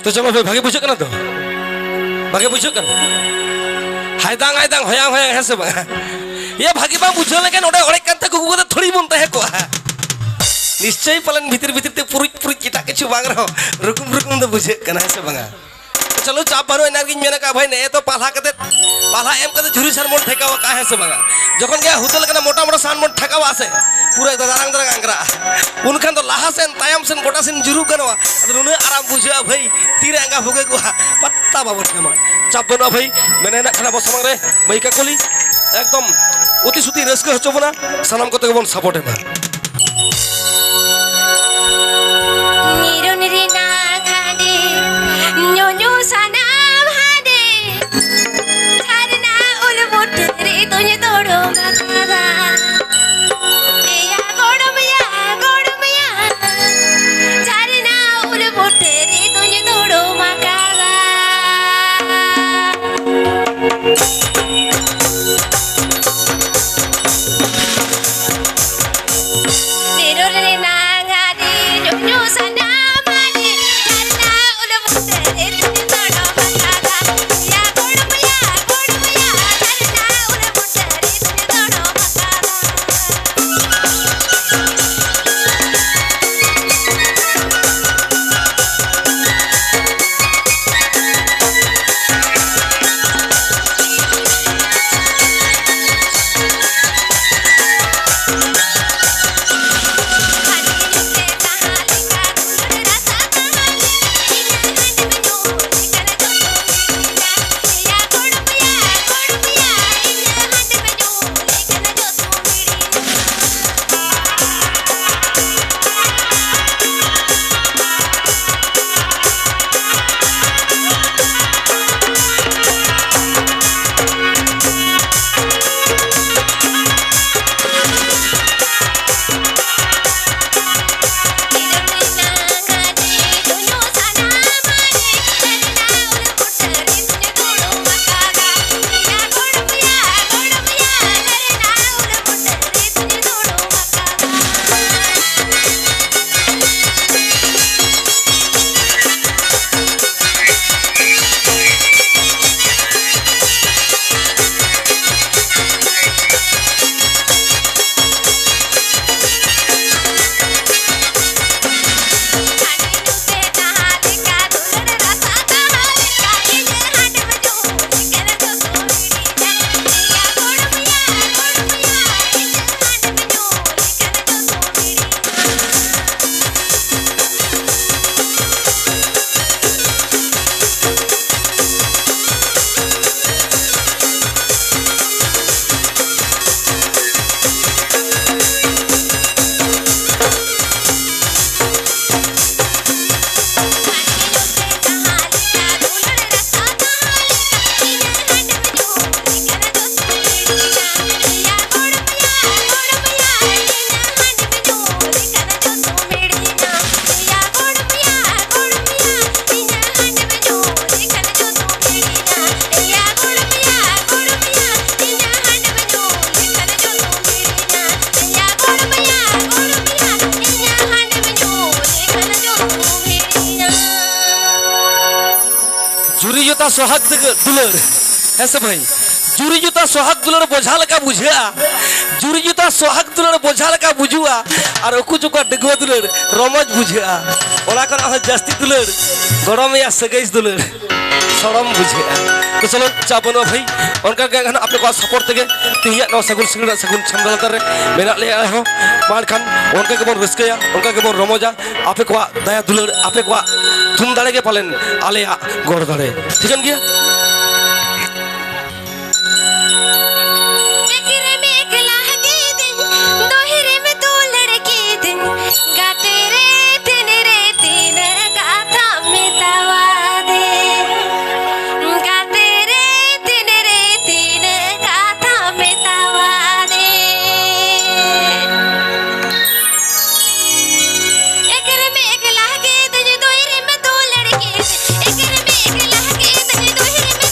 तो चलो भाई भागे बुझे करना तो भागे बुझे कर हायदांग होयांग है से बा ये भागी बा बुझे लेकिन ओडे ओडे करते को को थोड़ी बनते है को निश्चय पलन भीतर भीतर ते पूरी किटा के छु बांग रहो रुकुम तो बुझे करना है से बंगा चलो चाप बारो एनर्जी मेना का भाई ने तो पाला एम कते झुरी सर मोट ठेकावा का है से बंगा जखन गया हुतल कना मोटा मोटा सान मोट ठेकावा से पूरा दारांग आंगरा उनखान तो लाहा सेन तायम सेन गोटा सेन जुरु कनवा रुने आराम बुझा भाई तीरे आंगा भोगे को पत्ता बाबत केमा चाप बनो भाई मैंने ना खाना बसमंग रे मैका कोली एकदम अति सुति रस्क हचबना सनम कते बन सपोर्ट है सोहाग दुलर ऐसे भाई जुरी जुता सोहाग दुलर बोझा लगा बुझा जुरी जुता सोहाग दुलर बोझा लगा बुझुआ और ओकु जुका डगवा दुलर रमज बुझा ओला कर जास्ती दुलर गरम या सगैस दुलर सरम बुझा तो चलो चापनो भाई उनका अपने को सपोर्ट तक तिहिया नो सगुन सिंगड़ा सगुन छंदल कर मेरा ले हो मान खान उनका के बोन रस्कया उनका के बोन रमजा आपे को दया दुलर आपे को तुम दाड़े के पालन आले गोड़ दाड़े ठीक है गया एक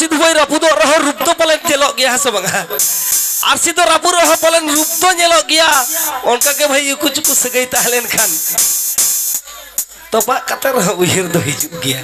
आरसी दुबई रापुदो रह रूप तो पलन चेलोग गया से बंगा आरसी तो रापुर रह पलन रूप तो नेलोग गया उनका के भाई कुछ कुछ सगई ताहलेन खान तो पा कतर उहिर दो हिजुग गया